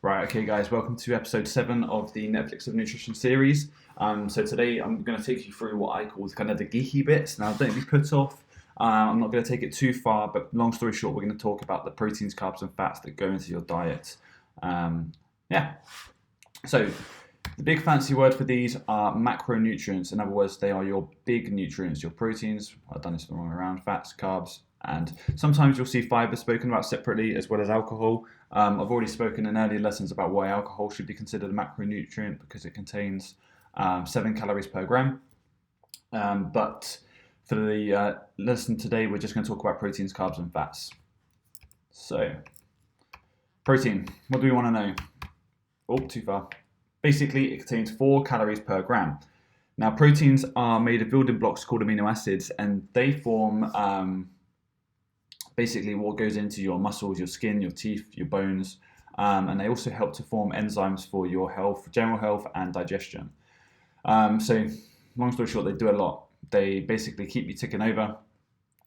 Right, okay, guys, welcome to episode 7 of the Netflix of Nutrition series. So today I'm going to take you through what I call kind of the geeky bits. Now, don't be put off. I'm not going to take it too far, but long story short, we're going to talk about the proteins, carbs, and fats that go into your diet. Yeah. So the big fancy word for these are macronutrients. In other words, they are your big nutrients, your proteins. I've done this the wrong way around, fats, carbs, and sometimes you'll see fiber spoken about separately as well as alcohol. I've already spoken in earlier lessons about why alcohol should be considered a macronutrient because it contains 7 calories per gram. But for the lesson today, we're just going to talk about proteins, carbs, and fats. So, protein, what do we want to know? Oh, too far. Basically, it contains 4 calories per gram. Now, proteins are made of building blocks called amino acids, and they form basically what goes into your muscles, your skin, your teeth, your bones, and they also help to form enzymes for your health, general health, and digestion. So, long story short, they do a lot. They basically keep you ticking over,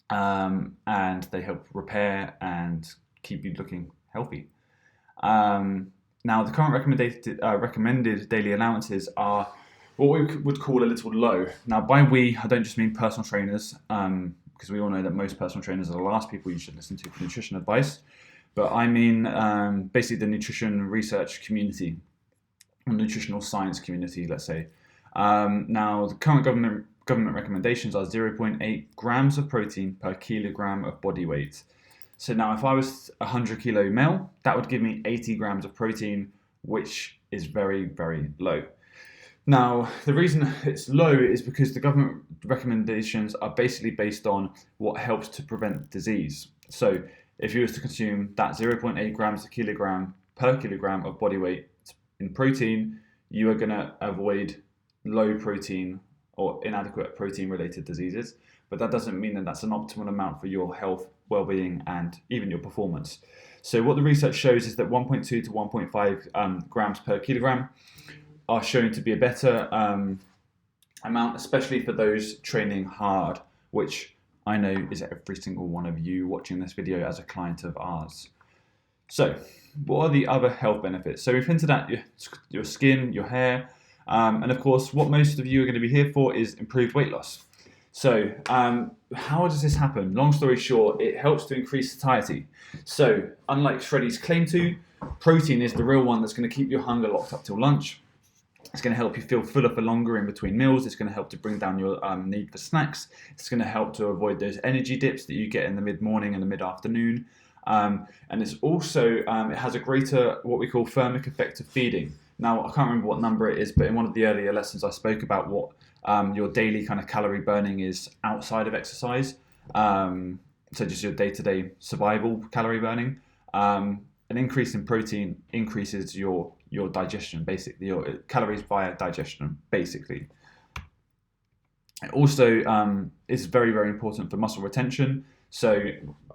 and they help repair and keep you looking healthy. Now, the current recommended daily allowances are what we would call a little low. Now, by we, I don't just mean personal trainers, because we all know that most personal trainers are the last people you should listen to for nutrition advice. But I mean basically the nutrition research community, or nutritional science community, let's say. Now, the current government recommendations are 0.8 grams of protein per kilogram of body weight. So now if I was a 100 kilo male, that would give me 80 grams of protein, which is very, very low. Now, the reason it's low is because the government recommendations are basically based on what helps to prevent disease. So if you were to consume that 0.8 grams per kilogram of body weight in protein, you are going to avoid low protein or inadequate protein related diseases. But that doesn't mean that that's an optimal amount for your health, well-being, and even your performance. So what the research shows is that 1.2 to 1.5 grams per kilogram are shown to be a better amount, especially for those training hard, which I know is every single one of you watching this video as a client of ours. So what are the other health benefits? So we've hinted at your skin, your hair, and of course what most of you are going to be here for is improved weight loss. So how does this happen? Long story short, it helps to increase satiety. So unlike Shreddy's claim to, protein is the real one that's going to keep your hunger locked up till lunch. It's going to help you feel fuller for longer in between meals. It's going to help to bring down your need for snacks. It's going to help to avoid those energy dips that you get in the mid-morning and the mid-afternoon. And it's also, it has a greater, what we call thermic effect of feeding. Now, I can't remember what number it is, but in one of the earlier lessons I spoke about what your daily kind of calorie burning is outside of exercise. So just your day-to-day survival calorie burning. An increase in protein increases your digestion, basically, your calories via digestion, basically. It also is very, very important for muscle retention. So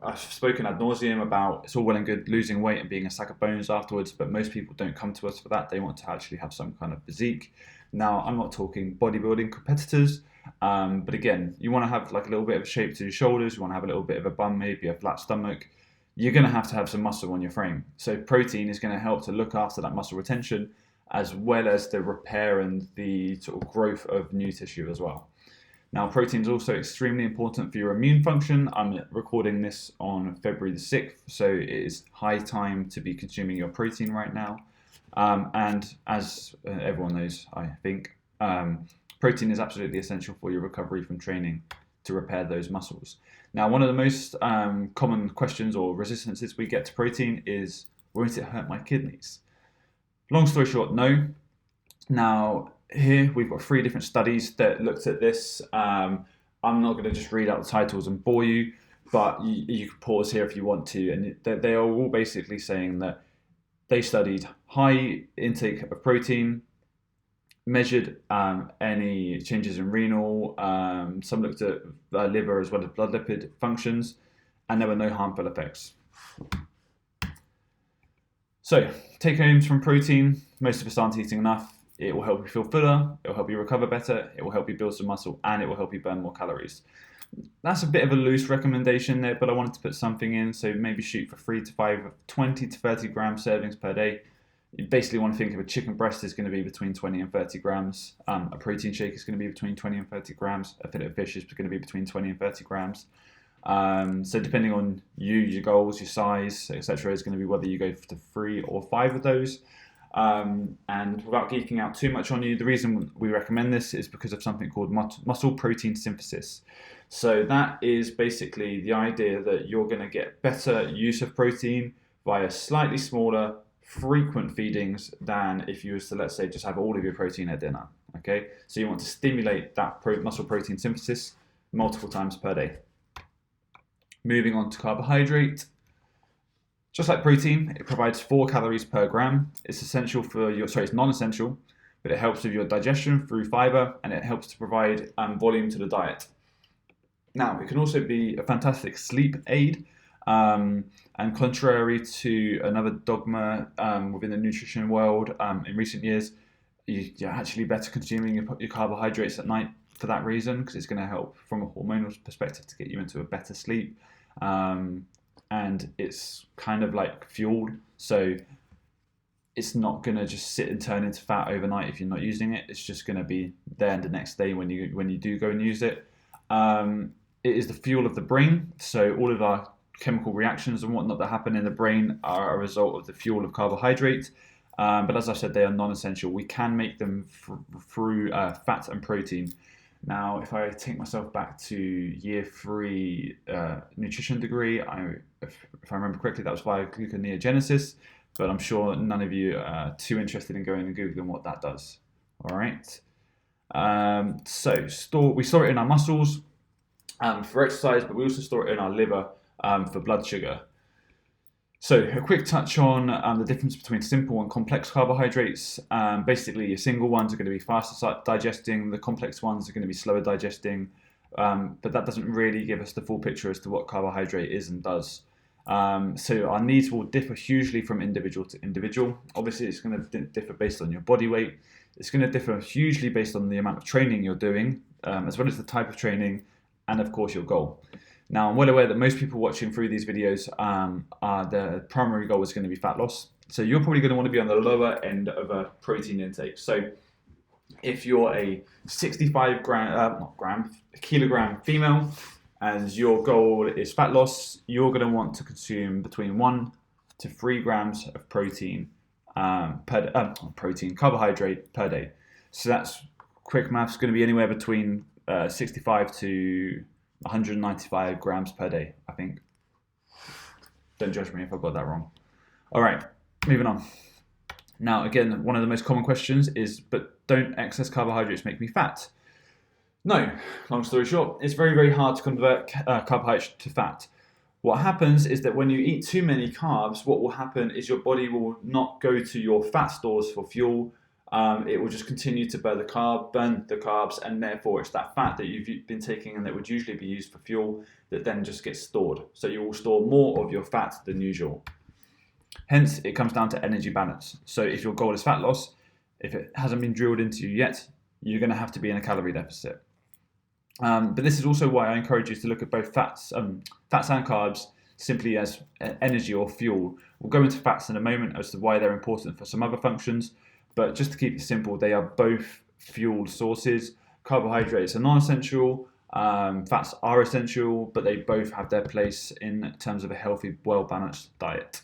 I've spoken ad nauseum about it's all well and good losing weight and being a sack of bones afterwards, but most people don't come to us for that. They want to actually have some kind of physique. Now, I'm not talking bodybuilding competitors, but again, you want to have like a little bit of shape to your shoulders, you want to have a little bit of a bum, maybe a flat stomach. You're going to have some muscle on your frame. So protein is going to help to look after that muscle retention as well as the repair and the sort of growth of new tissue as well. Now, protein is also extremely important for your immune function. I'm recording this on February the 6th, so it is high time to be consuming your protein right now. And as everyone knows, I think, protein is absolutely essential for your recovery from training to repair those muscles. Now, one of the most common questions or resistances we get to protein is, won't it hurt my kidneys? Long story short, no. Now, here we've got 3 different studies that looked at this. I'm not going to just read out the titles and bore you, but you can pause here if you want to. And they are all basically saying that they studied high intake of protein, measured any changes in renal, some looked at liver as well as blood lipid functions, and there were no harmful effects. So, take homes from protein, most of us aren't eating enough. It will help you feel fuller, it will help you recover better, it will help you build some muscle, and it will help you burn more calories. That's a bit of a loose recommendation there, but I wanted to put something in, so maybe shoot for 20 to 30 gram servings per day. You basically want to think of a chicken breast is going to be between 20 and 30 grams. A protein shake is going to be between 20 and 30 grams. A fillet of fish is going to be between 20 and 30 grams. So depending on you, your goals, your size, etc., is going to be whether you go to 3 or 5 of those. And without geeking out too much on you, the reason we recommend this is because of something called muscle protein synthesis. So that is basically the idea that you're going to get better use of protein via slightly smaller, frequent feedings than if you was to, let's say, just have all of your protein at dinner. Okay, so you want to stimulate that muscle protein synthesis multiple times per day. Moving on to carbohydrate. Just like protein, it provides 4 calories per gram. It's essential for your, it's non-essential, but it helps with your digestion through fiber, and it helps to provide volume to the diet. Now, it can also be a fantastic sleep aid, and contrary to another dogma within the nutrition world in recent years, you're actually better consuming your carbohydrates at night for that reason, because it's going to help from a hormonal perspective to get you into a better sleep. And it's kind of like fuel, so it's not going to just sit and turn into fat overnight if you're not using it. It's just going to be there the next day when you do go and use it. It is the fuel of the brain, so all of our chemical reactions and whatnot that happen in the brain are a result of the fuel of carbohydrate. But as I said, they are non-essential. We can make them through fat and protein. Now, if I take myself back to year 3 nutrition degree, if I remember correctly, that was via gluconeogenesis, but I'm sure none of you are too interested in going and Googling what that does. All right. We store it in our muscles for exercise, but we also store it in our liver for blood sugar. So a quick touch on the difference between simple and complex carbohydrates. Basically, your single ones are going to be faster digesting, the complex ones are going to be slower digesting, but that doesn't really give us the full picture as to what carbohydrate is and does. So our needs will differ hugely from individual to individual. Obviously, it's going to differ based on your body weight. It's going to differ hugely based on the amount of training you're doing, as well as the type of training, and of course your goal. Now, I'm well aware that most people watching through these videos, their primary goal is going to be fat loss. So you're probably going to want to be on the lower end of a protein intake. So if you're a 65 kilogram female and your goal is fat loss, you're going to want to consume between 1 to 3 grams of protein carbohydrate per day. So that's quick maths, going to be anywhere between 65 to 195 grams per day, I think. Don't judge me if I got that wrong. All right, moving on. Now, again, one of the most common questions is, but don't excess carbohydrates make me fat? No, long story short, it's very, very hard to convert carbohydrates to fat. What happens is that when you eat too many carbs, what will happen is your body will not go to your fat stores for fuel. It will just continue to burn the carbs, and therefore it's that fat that you've been taking and that would usually be used for fuel that then just gets stored. So you will store more of your fat than usual. Hence, it comes down to energy balance. So if your goal is fat loss, if it hasn't been drilled into you yet, you're going to have to be in a calorie deficit. But this is also why I encourage you to look at both fats and carbs simply as energy or fuel. We'll go into fats in a moment as to why they're important for some other functions. But just to keep it simple, they are both fuel sources. Carbohydrates are non-essential, fats are essential, but they both have their place in terms of a healthy, well-balanced diet.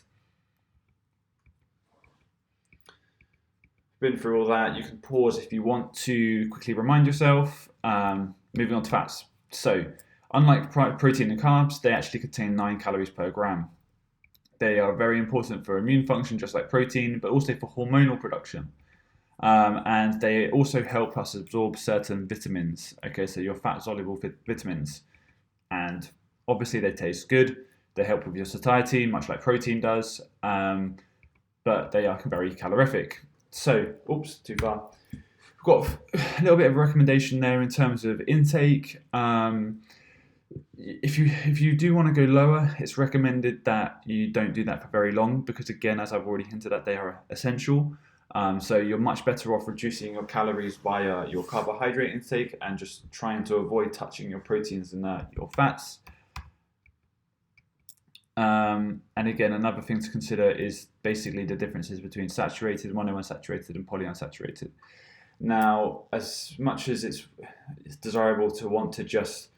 Been through all that, you can pause if you want to quickly remind yourself. Moving on to fats. So, unlike protein and carbs, they actually contain 9 calories per gram. They are very important for immune function, just like protein, but also for hormonal production. And they also help us absorb certain vitamins. Okay, so your fat-soluble vitamins. And obviously they taste good. They help with your satiety, much like protein does. But they are very calorific. So, too far. We've got a little bit of a recommendation there in terms of intake. If you do want to go lower, it's recommended that you don't do that for very long because, again, as I've already hinted at, they are essential. So you're much better off reducing your calories via your carbohydrate intake and just trying to avoid touching your proteins and your fats. And again, another thing to consider is basically the differences between saturated, monounsaturated, and polyunsaturated. Now, as much as it's desirable to want to just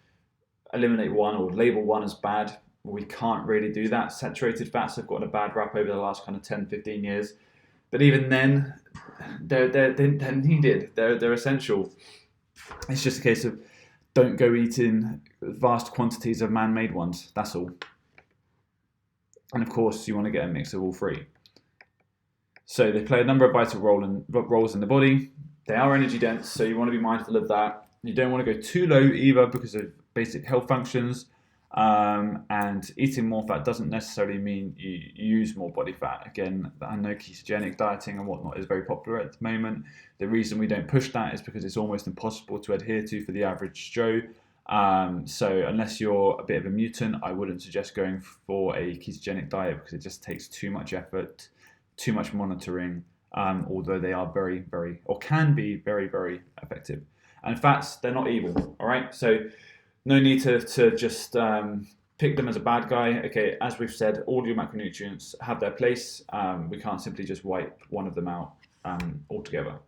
eliminate one or label one as bad, we can't really do that. Saturated fats have gotten a bad rap over the last kind of 10, 15 years. But even then, they're needed. They're essential. It's just a case of don't go eating vast quantities of man-made ones. That's all. And of course, you want to get a mix of all three. So they play a number of vital roles in the body. They are energy dense, so you want to be mindful of that. You don't want to go too low either because of basic health functions. And eating more fat doesn't necessarily mean you use more body fat. Again, I know ketogenic dieting and whatnot is very popular at the moment. The reason we don't push that is because it's almost impossible to adhere to for the average Joe. So unless you're a bit of a mutant, I wouldn't suggest going for a ketogenic diet because it just takes too much effort, too much monitoring, although they are very, very, or can be very, very effective. And fats, they're not evil, all right? So no need to just pick them as a bad guy. Okay, as we've said, all your macronutrients have their place. We can't simply just wipe one of them out altogether.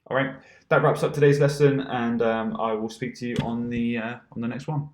All right, that wraps up today's lesson, and I will speak to you on the next one.